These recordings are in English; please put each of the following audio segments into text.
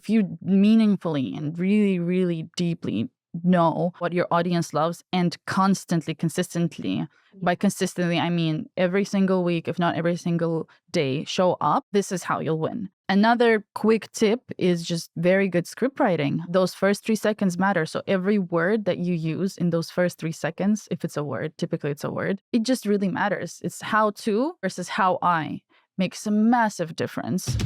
if you meaningfully and really, really deeply know what your audience loves and consistently, by consistently, I mean every single week, if not every single day, show up, this is how you'll win. Another quick tip is just very good script writing. Those first 3 seconds matter. So every word that you use in those first 3 seconds, if it's a word, typically it's a word, it just really matters. It's how to versus how I makes a massive difference.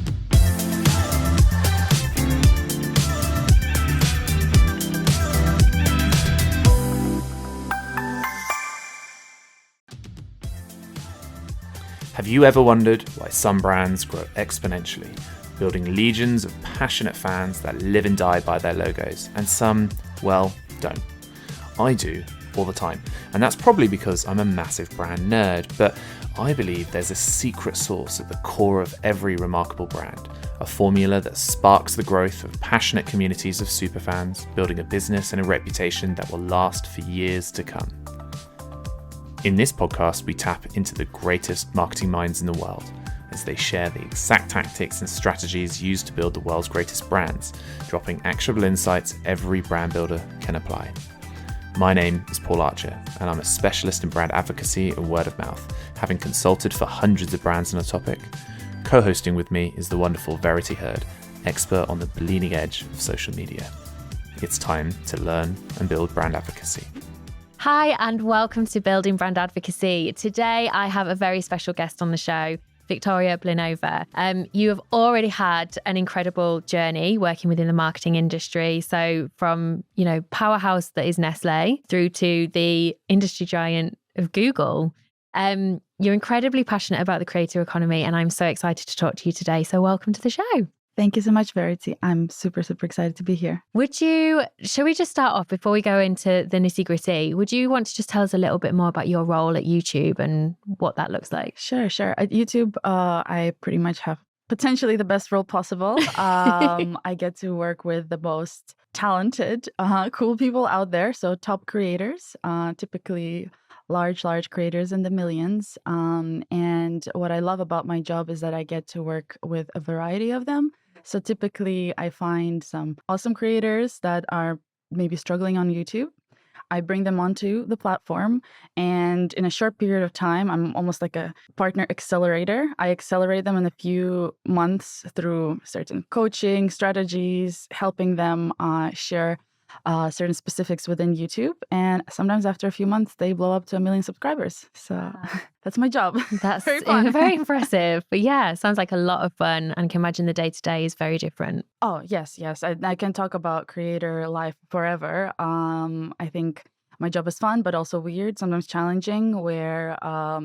Have you ever wondered why some brands grow exponentially, building legions of passionate fans that live and die by their logos, and some, well, don't? I do, all the time, and that's probably because I'm a massive brand nerd, but I believe there's a secret sauce at the core of every remarkable brand, a formula that sparks the growth of passionate communities of superfans, building a business and a reputation that will last for years to come. In this podcast, we tap into the greatest marketing minds in the world as they share the exact tactics and strategies used to build the world's greatest brands, dropping actionable insights every brand builder can apply. My name is Paul Archer, and I'm a specialist in brand advocacy and word of mouth, having consulted for hundreds of brands on a topic. Co-hosting with me is the wonderful Verity Hurd, expert on the bleeding edge of social media. It's time to learn and build brand advocacy. Hi, and welcome to Building Brand Advocacy. Today, I have a very special guest on the show, Victoria Blinova. You have already had an incredible journey working within the marketing industry. So from, powerhouse that is Nestle through to the industry giant of Google. You're incredibly passionate about the creator economy, and I'm so excited to talk to you today. So welcome to the show. Thank you so much, Verity. I'm super, super excited to be here. Shall we just start off before we go into the nitty gritty? Would you want to just tell us a little bit more about your role at YouTube and what that looks like? Sure. At YouTube, I pretty much have potentially the best role possible. I get to work with the most talented, cool people out there. So top creators, typically large creators in the millions. And what I love about my job is that I get to work with a variety of them. So typically I find some awesome creators that are maybe struggling on YouTube. I bring them onto the platform, and in a short period of time, I'm almost like a partner accelerator. I accelerate them in a few months through certain coaching strategies, helping them share certain specifics within YouTube. And sometimes after a few months, they blow up to 1 million subscribers. So that's my job. That's very fun. Very impressive. But yeah, sounds like a lot of fun, and can imagine the day-to-day is very different. Oh, yes. I can talk about creator life forever. I think my job is fun, but also weird, sometimes challenging, where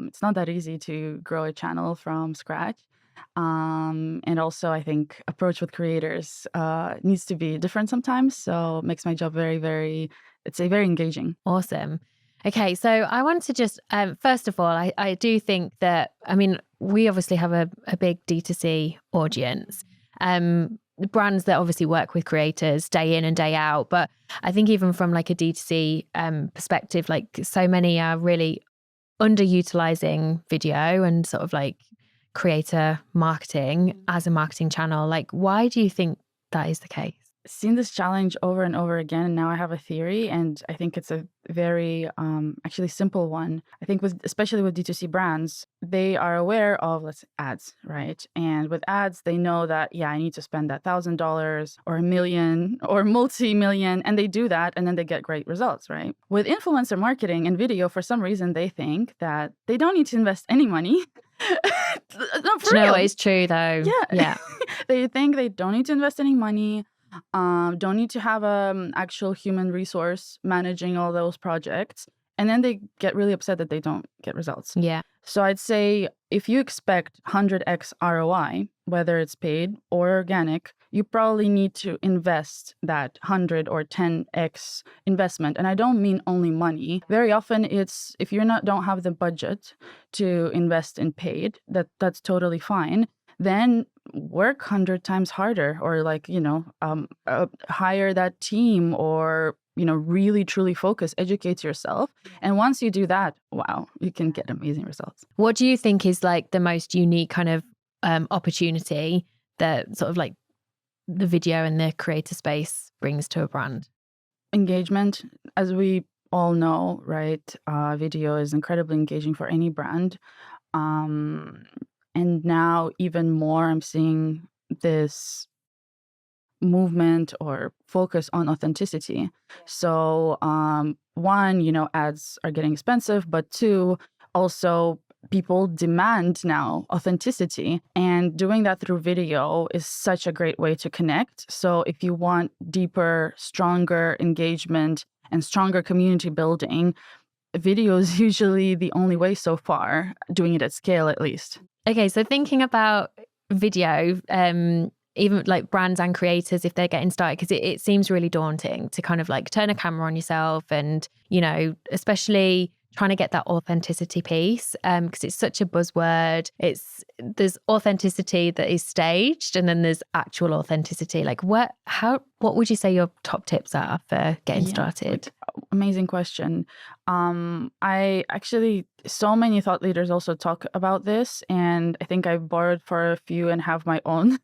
it's not that easy to grow a channel from scratch. And also, I think approach with creators needs to be different sometimes. So it makes my job very engaging. Awesome. Okay, so I want to just, first of all, I do think that, we obviously have a big D2C audience. Brands that obviously work with creators day in and day out. But I think even from like a D2C perspective, like so many are really underutilizing video and sort of like creator marketing as a marketing channel. Like, why do you think that is the case? Seen this challenge over and over again, and now I have a theory, and I think it's a very actually simple one. I think especially with D2C brands, they are aware of ads, right? And with ads, they know that I need to spend that $1,000 or $1 million or multi-million, and they do that, and then they get great results, right? With influencer marketing and video, for some reason, they think that they don't need to invest any money. No, for real. No, it's true though. Yeah. They think they don't need to invest any money. Don't need to have actual human resource managing all those projects. And then they get really upset that they don't get results. Yeah. So I'd say if you expect 100x ROI, whether it's paid or organic, you probably need to invest that 100 or 10x investment. And I don't mean only money. Very often it's if you don't have the budget to invest in paid, that's totally fine. Then work 100 times harder, or hire that team, or really truly focus, educate yourself. And once you do that, wow, you can get amazing results. What do you think is like the most unique kind of opportunity that sort of like the video and the creator space brings to a brand? Engagement, as we all know, right? Video is incredibly engaging for any brand. And now even more, I'm seeing this movement or focus on authenticity. So, one, ads are getting expensive, but two, also people demand now authenticity, and doing that through video is such a great way to connect. So if you want deeper, stronger engagement and stronger community building, video is usually the only way so far, doing it at scale at least. Okay, so thinking about video, even like brands and creators, if they're getting started, because it seems really daunting to kind of like turn a camera on yourself and, especially trying to get that authenticity piece, because it's such a buzzword. There's authenticity that is staged, and then there's actual authenticity. Like what would you say your top tips are for getting started? Amazing question. I actually, so many thought leaders also talk about this, and I think I've borrowed for a few and have my own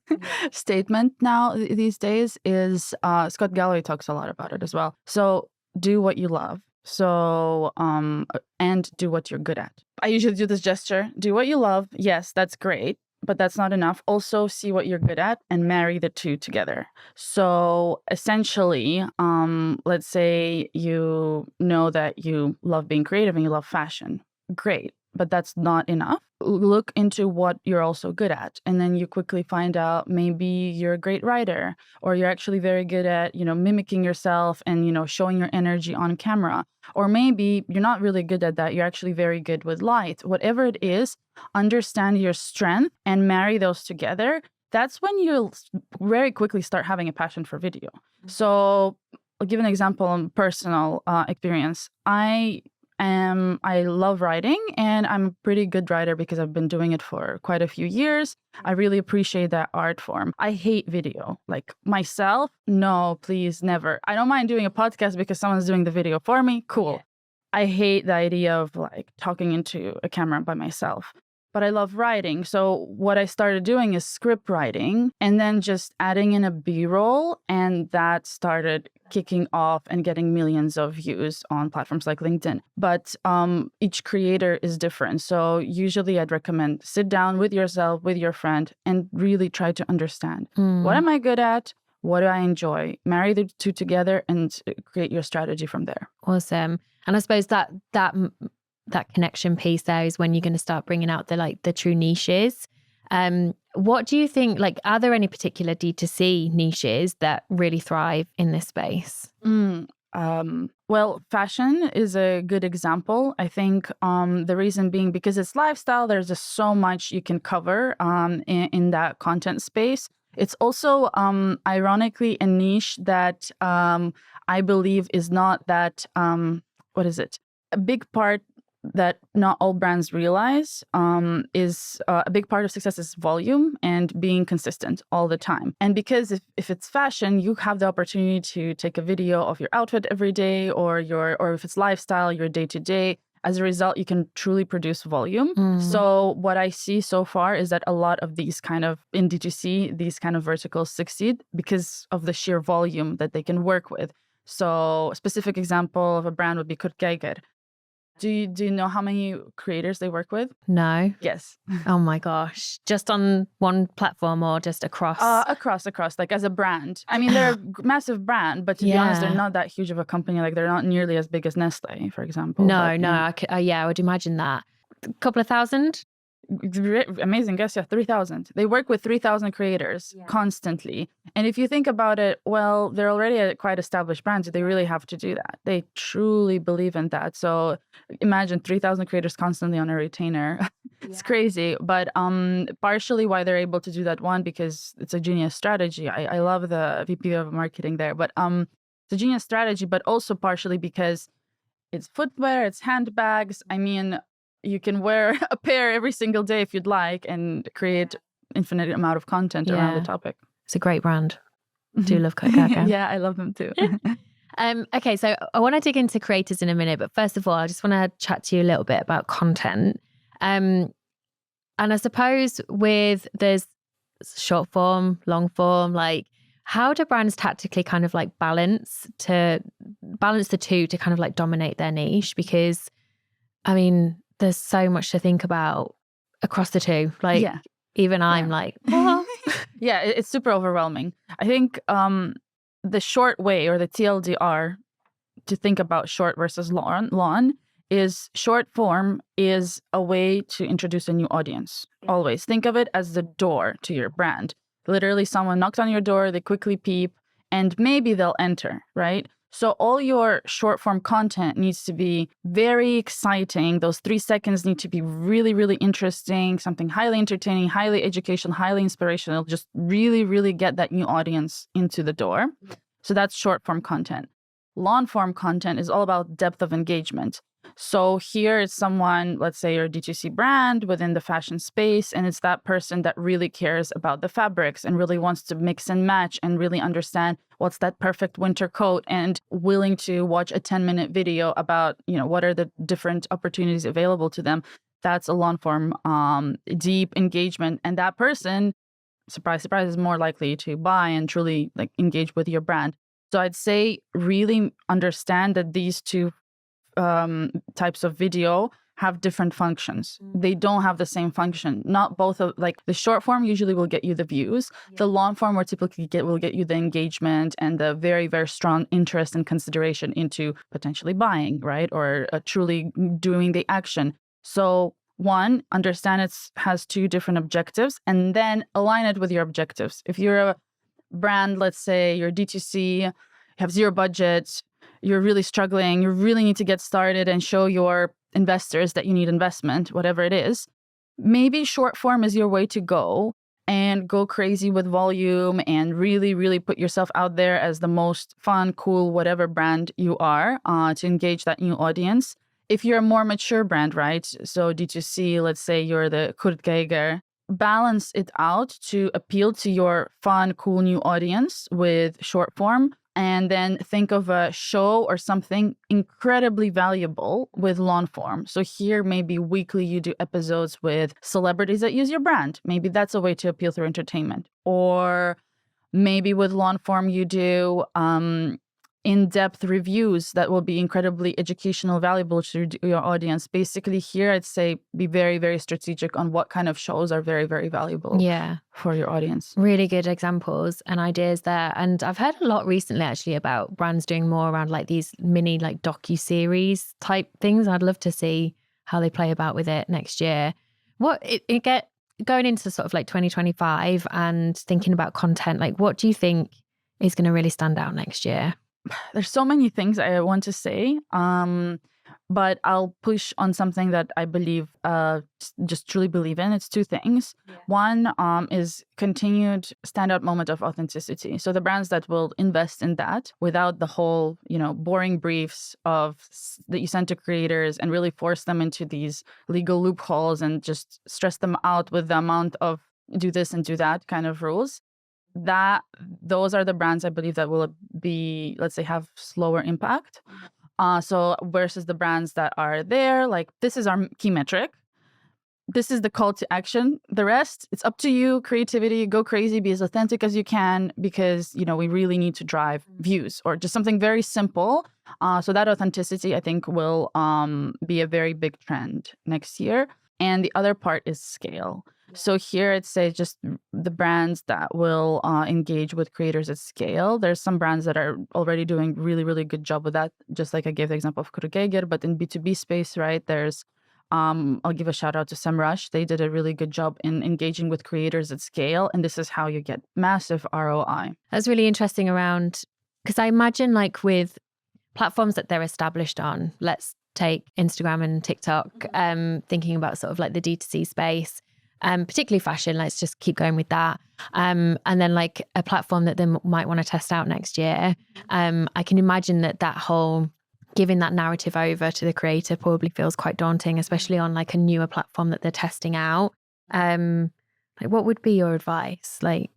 statement now these days is Scott Galloway talks a lot about it as well. So do what you love. So, and do what you're good at. I usually do this gesture, do what you love. Yes, that's great, but that's not enough. Also see what you're good at and marry the two together. So essentially, let's say you know that you love being creative and you love fashion. Great, but that's not enough. Look into what you're also good at. And then you quickly find out maybe you're a great writer, or you're actually very good at, mimicking yourself and, showing your energy on camera. Or maybe you're not really good at that. You're actually very good with light. Whatever it is, understand your strength and marry those together. That's when you'll very quickly start having a passion for video. So I'll give an example on personal experience. I love writing, and I'm a pretty good writer because I've been doing it for quite a few years. I really appreciate that art form. I hate video. Like myself, no, please, never. I don't mind doing a podcast because someone's doing the video for me. Cool. Yeah. I hate the idea of like talking into a camera by myself. But I love writing. So what I started doing is script writing and then just adding in a B-roll. And that started kicking off and getting millions of views on platforms like LinkedIn. But each creator is different. So usually I'd recommend sit down with yourself, with your friend, and really try to understand what am I good at? What do I enjoy? Marry the two together and create your strategy from there. Awesome. And I suppose that connection piece there is when you're going to start bringing out the true niches. What do you think, are there any particular D2C niches that really thrive in this space? Well, fashion is a good example. I think the reason being because it's lifestyle, there's just so much you can cover in that content space. It's also, ironically, a niche that I believe is not that, a big part that not all brands realize is a big part of success is volume and being consistent all the time. And because if it's fashion, you have the opportunity to take a video of your outfit every day, or if it's lifestyle, your day to day. As a result, you can truly produce volume. So what I see so far is that a lot of these kind of in D2C, these kind of verticals succeed because of the sheer volume that they can work with. So a specific example of a brand would be Kurt Geiger. Do you know how many creators they work with? No. Yes. Oh my gosh. Just on one platform or just across? Across, like as a brand. I mean, they're a massive brand, but to be honest, they're not that huge of a company. Like they're not nearly as big as Nestle, for example. No. I would imagine that. A couple of thousand? Amazing guess. Yeah, 3,000. They work with 3,000 creators constantly. And if you think about it, well, they're already a quite established brand, so they really have to do that. They truly believe in that. So imagine 3,000 creators constantly on a retainer. It's crazy. But partially why they're able to do that, one, because it's a genius strategy. I love the VP of marketing there. But it's a genius strategy, but also partially because it's footwear, it's handbags. I mean, you can wear a pair every single day if you'd like and create infinite amount of content around the topic. It's a great brand. I do love Kurt Geiger. Yeah, I love them too. Okay, so I want to dig into creators in a minute, but first of all, I just want to chat to you a little bit about content. And I suppose there's short form, long form, how do brands tactically kind of like balance the two to kind of like dominate their niche? Because I mean, there's so much to think about across the two. Like even I'm like, what? Yeah, it's super overwhelming. I think the short way, or the TLDR, to think about short versus long is short form is a way to introduce a new audience. Always think of it as the door to your brand. Literally, someone knocks on your door, they quickly peep, and maybe they'll enter, right? So all your short form content needs to be very exciting. Those 3 seconds need to be really, really interesting, something highly entertaining, highly educational, highly inspirational, just really, really get that new audience into the door. So that's short form content. Long form content is all about depth of engagement. So here is someone, let's say you're a D2C brand within the fashion space, and it's that person that really cares about the fabrics and really wants to mix and match and really understand what's that perfect winter coat, and willing to watch a 10-minute video about, what are the different opportunities available to them. That's a long form, deep engagement. And that person, surprise, surprise, is more likely to buy and truly like engage with your brand. So I'd say really understand that these two types of video have different functions. They don't have the same function. Not both of, like, the short form usually will get you the views. The long form will typically will get you the engagement and the very, very strong interest and consideration into potentially buying, right? Or truly doing the action. So one, understand it has two different objectives, and then align it with your objectives. If you're a brand, let's say you're D2C, you have zero budget, you're really struggling, you really need to get started and show your investors that you need investment, whatever it is, maybe short form is your way to go, and go crazy with volume and really, really put yourself out there as the most fun, cool, whatever brand you are, to engage that new audience. If you're a more mature brand, right? So D2C, let's say you're the Kurt Geiger, balance it out to appeal to your fun, cool new audience with short form. And then think of a show or something incredibly valuable with long form. So here, maybe weekly you do episodes with celebrities that use your brand. Maybe that's a way to appeal through entertainment. Or maybe with long form you do in-depth reviews that will be incredibly educational, valuable to your audience. Basically here, I'd say be very, very strategic on what kind of shows are very, very valuable for your audience. Really good examples and ideas there. And I've heard a lot recently actually about brands doing more around like these mini like docu-series type things. I'd love to see how they play about with it next year. Going into sort of like 2025 and thinking about content, like what do you think is going to really stand out next year? There's so many things I want to say, but I'll push on something that I believe, just truly believe in. It's two things. One is continued standout moment of authenticity. So the brands that will invest in that without the whole, boring briefs that you send to creators and really force them into these legal loopholes and just stress them out with the amount of do this and do that kind of rules. Those are the brands I believe that will be, let's say, have slower impact. So versus the brands that are there, like, this is our key metric. This is the call to action. The rest, it's up to you. Creativity, go crazy, be as authentic as you can, because, we really need to drive views, or just something very simple. So that authenticity, I think, will be a very big trend next year. And the other part is scale. So here I'd say just the brands that will engage with creators at scale. There's some brands that are already doing really, really good job with that. Just like I gave the example of Kurt Geiger, but in B2B space, right? There's, I'll give a shout out to SEMrush. They did a really good job in engaging with creators at scale. And this is how you get massive ROI. That's really interesting around, because I imagine like with platforms that they're established on, let's take Instagram and TikTok, thinking about sort of like the D2C space, particularly fashion, let's just keep going with that. And then like a platform that they might want to test out next year. I can imagine that whole giving that narrative over to the creator probably feels quite daunting, especially on like a newer platform that they're testing out. Like, what would be your advice? Like,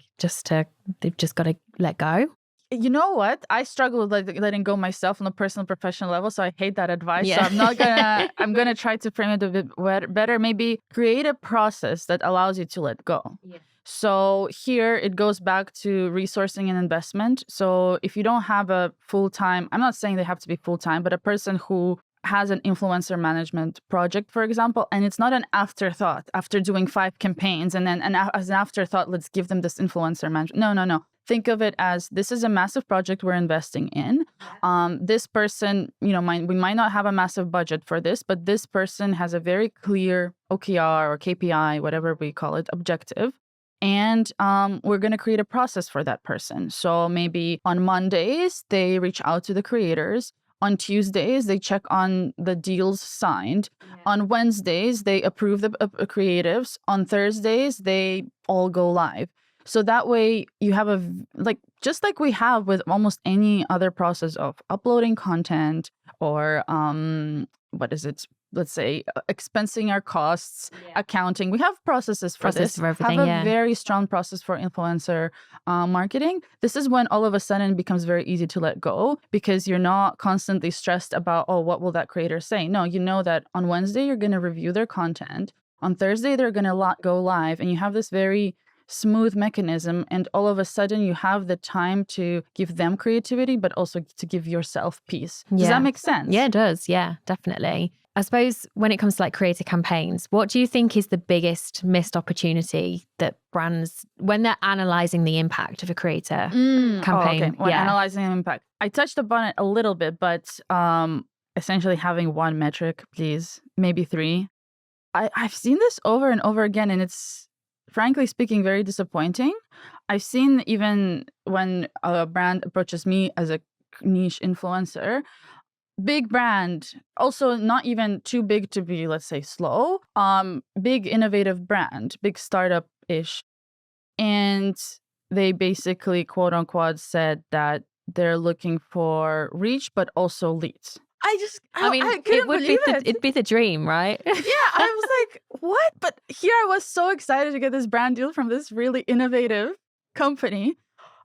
they've just got to let go? You know what? I struggle with letting go myself on a personal, professional level. So I hate that advice. So I'm going to try to frame it a bit better. Maybe create a process that allows you to let go. Yeah. So here it goes back to resourcing and investment. So if you don't have a full-time, I'm not saying they have to be full-time, but a person who has an influencer management project, for example, and it's not an afterthought after doing 5 campaigns and then as an afterthought, let's give them this influencer management. No. Think of it as this is a massive project we're investing in. This person, we might not have a massive budget for this, but this person has a very clear OKR or KPI, whatever we call it, objective. And we're going to create a process for that person. So maybe on Mondays, they reach out to the creators. On Tuesdays, they check on the deals signed. Yeah. On Wednesdays, they approve the creatives. On Thursdays, they all go live. So that way you have just like we have with almost any other process of uploading content or let's say expensing our costs, accounting. We have processes for this. For everything, have a very strong process for influencer marketing. This is when all of a sudden it becomes very easy to let go because you're not constantly stressed about, what will that creator say? No, you know that on Wednesday, you're going to review their content. On Thursday, they're going to go live. And you have this very smooth mechanism. And all of a sudden, you have the time to give them creativity, but also to give yourself peace. Does that make sense? Yeah, it does. Yeah, definitely. I suppose when it comes to like creator campaigns, what do you think is the biggest missed opportunity that brands, when they're analyzing the impact of a creator campaign? When analyzing impact. I touched upon it a little bit, but essentially having one metric, please, maybe 3. I've seen this over and over again, and it's, frankly speaking, very disappointing. I've seen even when a brand approaches me as a niche influencer, big brand, also not even too big to be, let's say, slow, big innovative brand, big startup-ish. And they basically, quote unquote, said that they're looking for reach, but also leads. I mean, it'd be the dream, right? Yeah, I was like, what? But here I was so excited to get this brand deal from this really innovative company.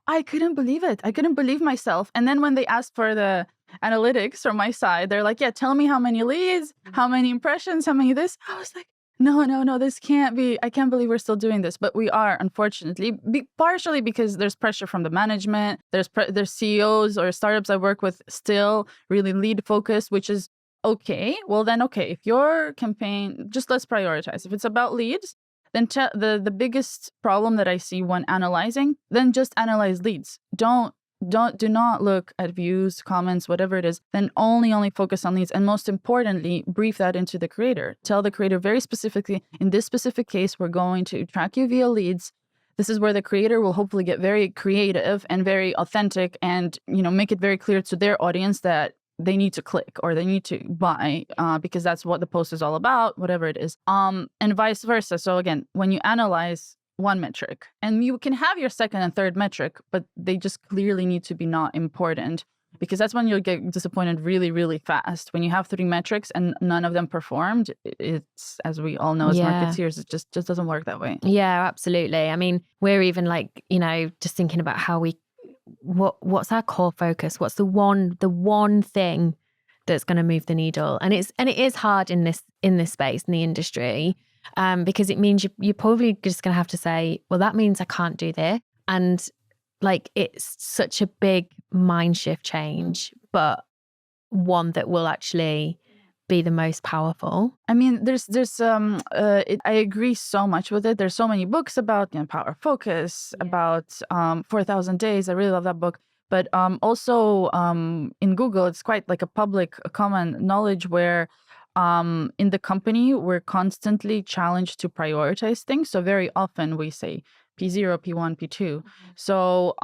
I couldn't believe it. I couldn't believe myself. And then when they asked for the analytics from my side, they're like, yeah, tell me how many leads, how many impressions, how many this. I was like, no, this can't be. I can't believe we're still doing this. But we are, unfortunately, partially because there's pressure from the management. There's CEOs or startups I work with still really lead focused, which is okay. Well, then, okay, if your campaign, just let's prioritize. If it's about leads, then the biggest problem that I see when analyzing, then just analyze leads. Do not look at views, comments, whatever it is, then only focus on leads. And most importantly, brief that into the creator. Tell the creator very specifically, in this specific case, we're going to track you via leads. This is where the creator will hopefully get very creative and very authentic and, make it very clear to their audience that they need to click or they need to buy because that's what the post is all about, whatever it is. And vice versa. So again, when you analyze one metric, and you can have your second and third metric, but they just clearly need to be not important, because that's when you'll get disappointed really, really fast. When you have 3 metrics and none of them performed, it's, as we all know as marketeers, it just doesn't work that way. Yeah, absolutely. I mean, we're even like, just thinking about how what's our core focus? What's the one thing that's going to move the needle? And it is hard in this space, in the industry. Because it means you're probably just going to have to say, well, that means I can't do this. And like, it's such a big mind shift change, but one that will actually be the most powerful. I mean, I agree so much with it. There's so many books about power focus, about 4,000 days. I really love that book. But also in Google, it's quite like a common knowledge where in the company, we're constantly challenged to prioritize things. So very often we say P0, P1, P2. So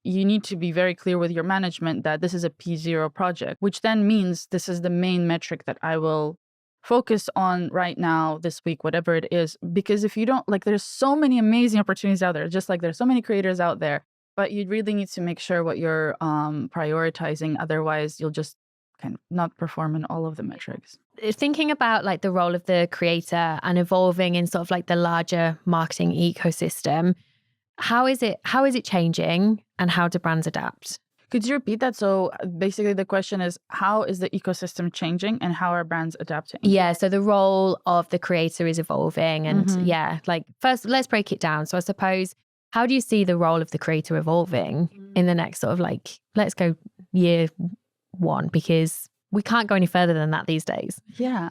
you need to be very clear with your management that this is a P0 project, which then means this is the main metric that I will focus on right now, this week, whatever it is. Because if you don't, there's so many amazing opportunities out there, just like there's so many creators out there, but you really need to make sure what you're prioritizing. Otherwise, you'll just kind of not perform in all of the metrics. Thinking about the role of the creator and evolving in sort of the larger marketing ecosystem, how is it changing and how do brands adapt? Could you repeat that? So basically the question is, how is the ecosystem changing and how are brands adapting? Yeah, so the role of the creator is evolving. And like first, let's break it down. So I suppose, how do you see the role of the creator evolving in the next sort of like, let's go year one, because we can't go any further than that these days. Yeah.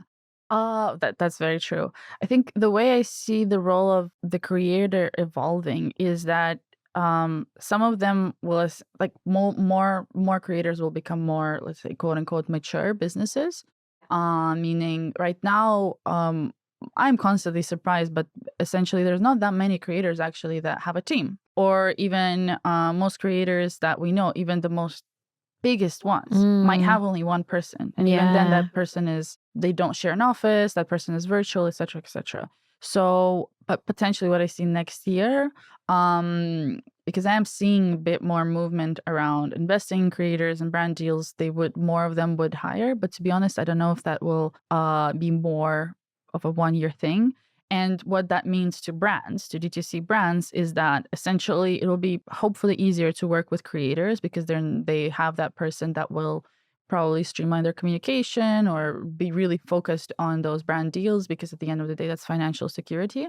That's very true. I think the way I see the role of the creator evolving is that some of them will like more creators will become more, let's say, quote unquote mature businesses. Meaning right now, I'm constantly surprised, but essentially there's not that many creators actually that have a team, or even most creators that we know, even the most biggest ones might have only one person, and even then that person they don't share an office, that person is virtual, etc., etc. So but potentially what I see next year, because I am seeing a bit more movement around investing in creators and brand deals, more of them would hire, but to be honest, I don't know if that will be more of a 1-year thing. And what that means to brands, to DTC brands, is that essentially it'll be hopefully easier to work with creators, because then they have that person that will probably streamline their communication or be really focused on those brand deals, because at the end of the day, that's financial security.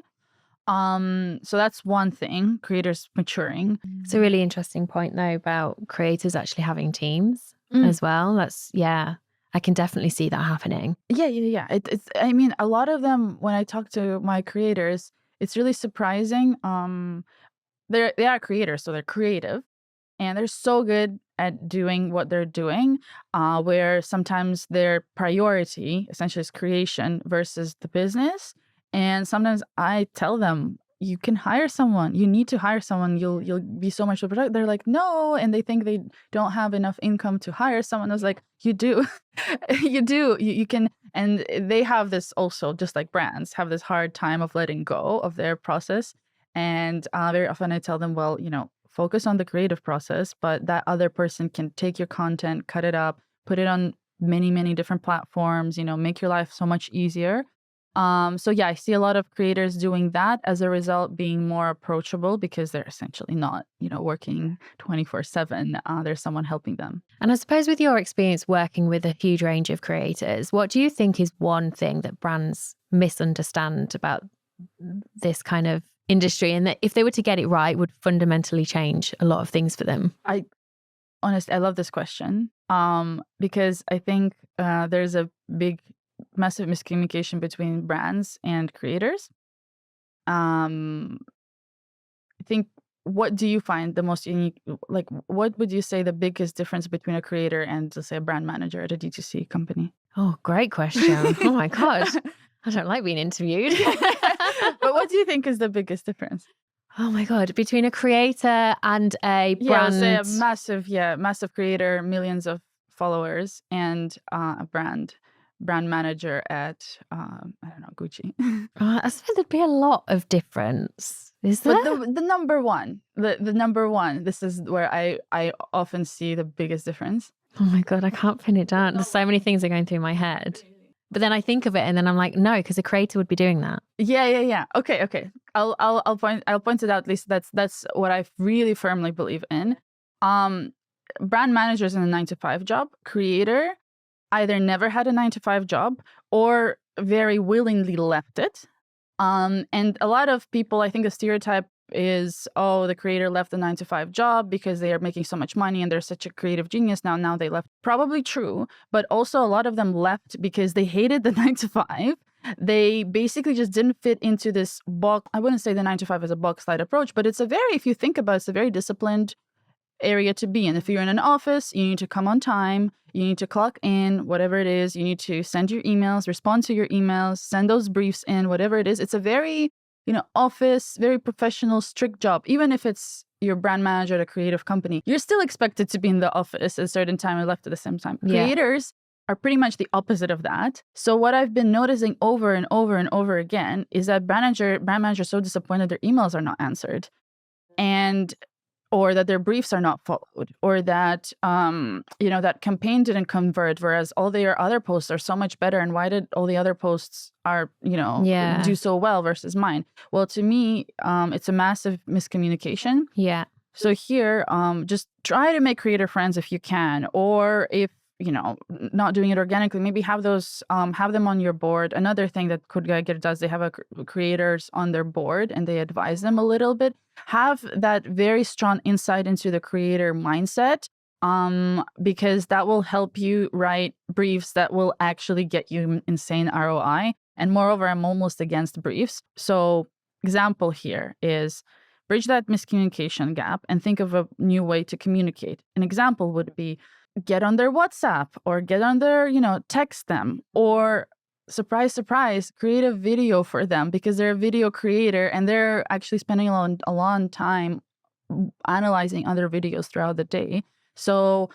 So that's one thing, creators maturing. It's a really interesting point though about creators actually having teams as well. That's I can definitely see that happening. Yeah. It's. I mean, a lot of them, when I talk to my creators, it's really surprising. They are creators, so they're creative, and they're so good at doing what they're doing. Where sometimes their priority essentially is creation versus the business, and sometimes I tell them, you can hire someone. You need to hire someone. You'll be so much more productive. They're like, no, and they think they don't have enough income to hire someone. I was like, you do, you do. You can, and they have this also, just like brands have this hard time of letting go of their process. And very often I tell them, well, focus on the creative process, but that other person can take your content, cut it up, put it on many, many different platforms. Make your life so much easier. So yeah, I see a lot of creators doing that, as a result being more approachable, because they're essentially not, working 24/7. There's someone helping them. And I suppose with your experience working with a huge range of creators, what do you think is one thing that brands misunderstand about this kind of industry, and that if they were to get it right would fundamentally change a lot of things for them? Honestly, I love this question, because I think there's a massive miscommunication between brands and creators. I think, what do you find the most unique? Like, what would you say the biggest difference between a creator and, let's say, a brand manager at a D2C company? Oh, great question. Oh my God. I don't like being interviewed. But what do you think is the biggest difference? Oh my God. Between a creator and a brand. Yeah, say a massive creator, millions of followers, and a brand manager at I don't know, Gucci. I suppose there'd be a lot of difference. Is there? But the number one, the number one, this is where I often see the biggest difference. Oh my God, I can't pin it down. There's so many things are going through my head. But then I think of it and then I'm like, no, because a creator would be doing that. Yeah. Okay. I'll point it out. At least that's what I really firmly believe in. Brand managers in a 9-to-5 job, creator either never had a 9-to-5 job or very willingly left it. And a lot of people, I think the stereotype is, oh, the creator left the 9-to-5 job because they are making so much money and they're such a creative genius now they left. Probably true, but also a lot of them left because they hated the 9-to-5. They basically just didn't fit into this box. I wouldn't say the 9-to-5 is a box light approach, but if you think about it, it's a very disciplined area to be in. If you're in an office, you need to come on time, you need to clock in, whatever it is, you need to send your emails, respond to your emails, send those briefs in, whatever it is. It's a very, office, very professional, strict job. Even if it's your brand manager at a creative company, you're still expected to be in the office at a certain time and left at the same time. Yeah. Creators are pretty much the opposite of that. So what I've been noticing over and over and over again is that brand managers are so disappointed their emails are not answered, or that their briefs are not followed, or that that campaign didn't convert, whereas all their other posts are so much better. And why did all the other posts do so well versus mine? Well, to me, it's a massive miscommunication. Yeah. So here, just try to make creator friends if you can, or if not doing it organically, maybe have those have them on your board. Another thing that CodeGuider does, they have creators on their board and they advise them a little bit. Have that very strong insight into the creator mindset, because that will help you write briefs that will actually get you insane ROI. And moreover, I'm almost against briefs. So example here is bridge that miscommunication gap and think of a new way to communicate. An example would be get on their WhatsApp or get on their, text them, or surprise, surprise, create a video for them because they're a video creator and they're actually spending a long time analyzing other videos throughout the day. So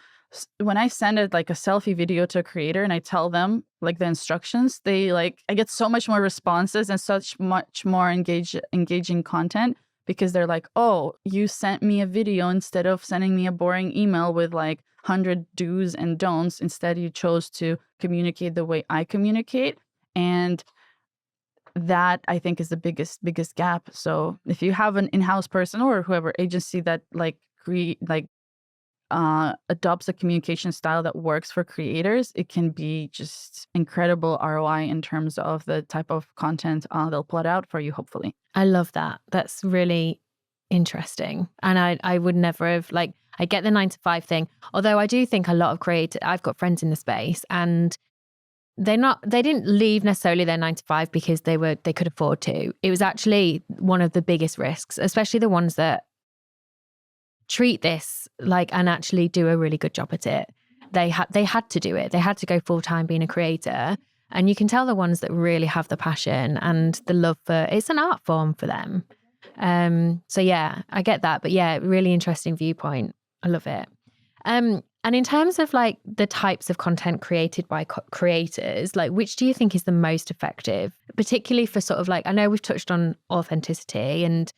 when I send it like a selfie video to a creator and I tell them like the instructions, I get so much more responses and such much more engaging content, because they're like, oh, you sent me a video instead of sending me a boring email with like 100 do's and don'ts. Instead, you chose to communicate the way I communicate. And that, I think, is the biggest gap. So if you have an in-house person or whoever agency that adopts a communication style that works for creators, it can be just incredible ROI in terms of the type of content they'll put out for you, hopefully. I love that. That's really interesting. And I would never have, I get the 9 to 5 thing, although I do think a lot of creators, I've got friends in the space, and they didn't leave necessarily their 9 to 5 because they could afford to. It was actually one of the biggest risks, especially the ones that treat this and actually do a really good job at it. They had to do it. They had to go full time being a creator. And you can tell the ones that really have the passion and the love for it's an art form for them. So yeah, I get that. But yeah, really interesting viewpoint. I love it. And in terms of the types of content created by creators, which do you think is the most effective, particularly for sort of I know we've touched on authenticity, and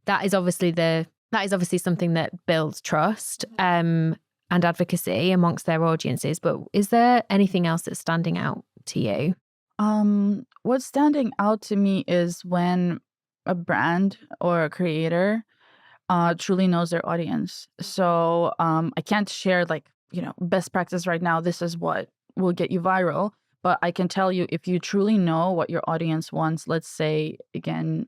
that is obviously something that builds trust and advocacy amongst their audiences. But is there anything else that's standing out to you? What's standing out to me is when a brand or a creator truly knows their audience. So I can't share best practice right now. This is what will get you viral. But I can tell you, if you truly know what your audience wants, let's say, again,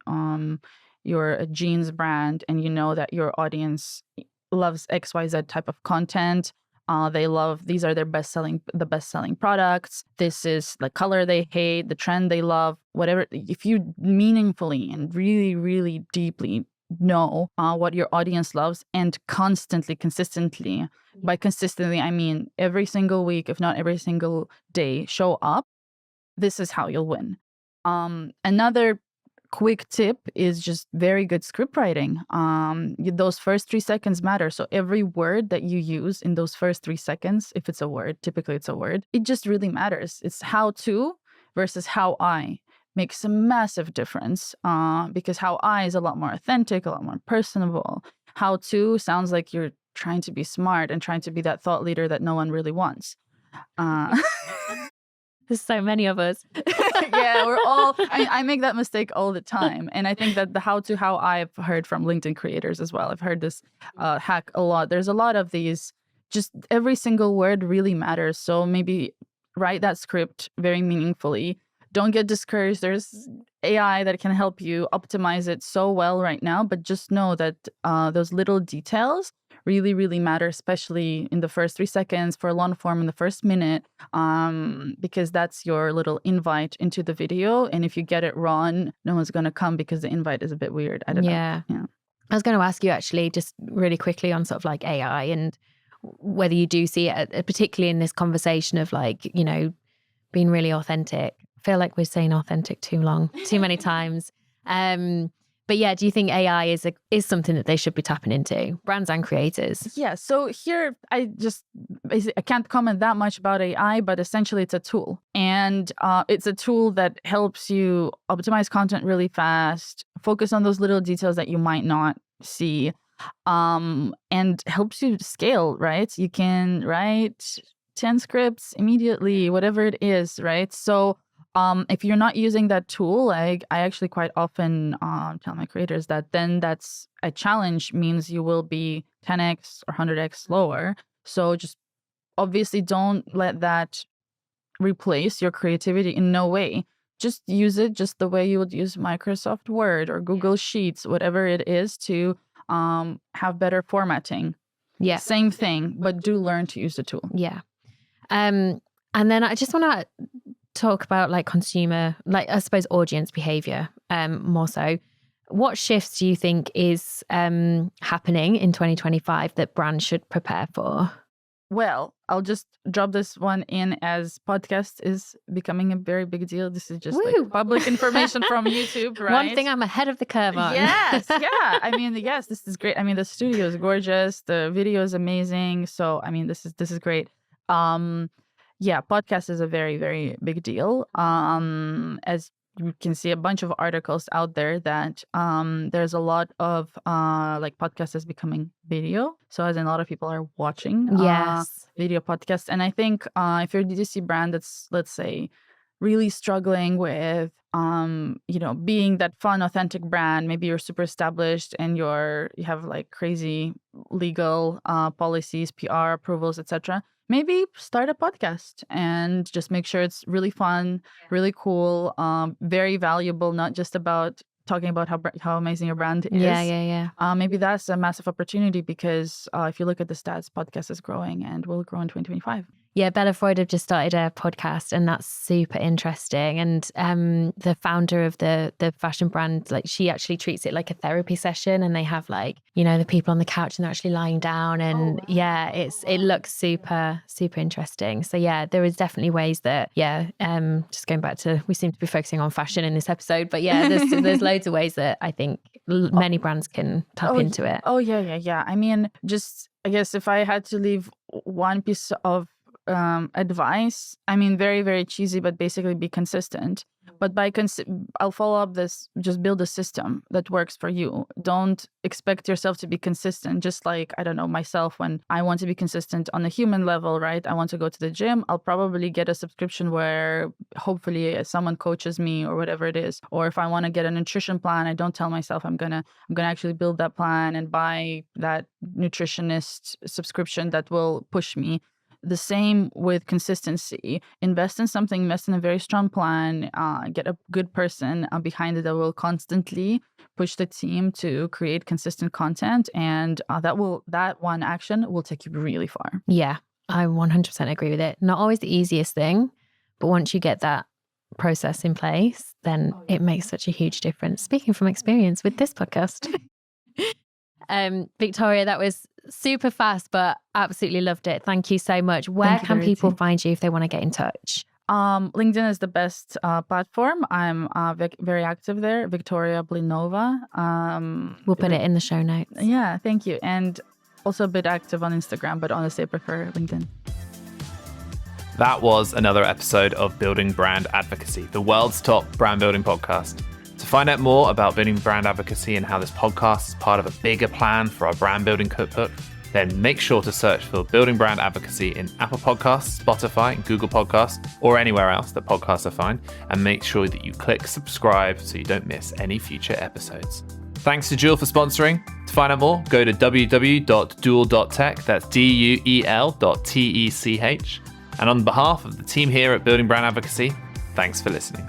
you're a jeans brand and you know that your audience loves XYZ type of content. These are the best-selling products. This is the color they hate, the trend they love, whatever. If you meaningfully and really, really deeply know what your audience loves and consistently, by consistently, I mean every single week, if not every single day, show up, this is how you'll win. Another quick tip is just very good script writing. Those first 3 seconds matter. So every word that you use in those first 3 seconds, if it's a word, typically it's a word, it just really matters. It's how to versus how I makes a massive difference, because how I is a lot more authentic, a lot more personable. How to sounds like you're trying to be smart and trying to be that thought leader that no one really wants. There's so many of us. Yeah, we're all, I make that mistake all the time. And I think that the how I've heard from LinkedIn creators as well. I've heard this hack a lot. There's a lot of these, just every single word really matters. So maybe write that script very meaningfully. Don't get discouraged. There's AI that can help you optimize it so well right now. But just know that those little details really, really matter, especially in the first 3 seconds, for long form in the first minute, because that's your little invite into the video. And if you get it wrong, no one's going to come because the invite is a bit weird. I don't know. Yeah. I was going to ask you actually just really quickly on sort of AI and whether you do see it, particularly in this conversation of being really authentic. I feel like we're saying authentic too many times. But yeah, do you think AI is something that they should be tapping into, brands and creators? Yeah. So here, I can't comment that much about AI, but essentially it's a tool. And it's a tool that helps you optimize content really fast, focus on those little details that you might not see, and helps you scale, right? You can write 10 scripts immediately, whatever it is, right? So if you're not using that tool, like I actually quite often tell my creators that then that's a challenge means you will be 10x or 100x slower. So just obviously don't let that replace your creativity in no way. Just use it just the way you would use Microsoft Word or Google Sheets, whatever it is, to have better formatting. Yeah. Same thing, but do learn to use the tool. Yeah. And then I just want to talk about like consumer, like I suppose audience behavior more so. What shifts do you think is happening in 2025 that brands should prepare for? Well, I'll just drop this one in as podcast is becoming a very big deal. This is just like public information from YouTube, right? One thing I'm ahead of the curve on. Yes, yeah. I mean, yes, this is great. I mean, the studio is gorgeous. The video is amazing. So, I mean, this is great. Yeah, podcast is a very, very big deal. As you can see a bunch of articles out there that there's a lot of like podcasts is becoming video. So as in a lot of people are watching video podcasts. And I think if you're a D2C brand that's, let's say, really struggling with being that fun, authentic brand, maybe you're super established and you have like crazy legal policies, PR approvals, etc. Maybe start a podcast and just make sure it's really fun, really cool, very valuable, not just about talking about how amazing your brand is. Yeah. Maybe that's a massive opportunity because if you look at the stats, podcast is growing and will grow in 2025. Yeah, Bella Freud have just started a podcast and that's super interesting. And the founder of the fashion brand, like she actually treats it like a therapy session and they have like, the people on the couch and they're actually lying down and it looks super, super interesting. So yeah, there is definitely ways that, just going back to, we seem to be focusing on fashion in this episode, but yeah, there's loads of ways that I think many brands can tap into it. Oh yeah. I mean, just, I guess if I had to leave one piece of advice, I mean, very, very cheesy, but basically be consistent. But I'll follow up this, just build a system that works for you. Don't expect yourself to be consistent. Just like, I don't know, myself, when I want to be consistent on a human level, right? I want to go to the gym. I'll probably get a subscription where hopefully someone coaches me or whatever it is. Or if I want to get a nutrition plan, I don't tell myself I'm gonna actually build that plan and buy that nutritionist subscription that will push me. The same with consistency. Invest in something, invest in a very strong plan, get a good person behind it that will constantly push the team to create consistent content. And that one action will take you really far. Yeah, I 100% agree with it. Not always the easiest thing, but once you get that process in place, then it makes such a huge difference. Speaking from experience with this podcast. Victoria, that was super fast, but absolutely loved it. Thank you so much. Where can people find you if they want to get in touch? LinkedIn is the best platform. I'm very active there. Victoria Blinova. We'll put it in the show notes. Yeah, thank you. And also a bit active on Instagram, but honestly, I prefer LinkedIn. That was another episode of Building Brand Advocacy, the world's top brand building podcast. To find out more about building brand advocacy and how this podcast is part of a bigger plan for our brand building cookbook, then make sure to search for Building Brand Advocacy in Apple Podcasts, Spotify, Google Podcasts, or anywhere else that podcasts are found, and make sure that you click subscribe so you don't miss any future episodes. Thanks to Duel for sponsoring. To find out more, go to www.duel.tech, that's duel.tech. And on behalf of the team here at Building Brand Advocacy, thanks for listening.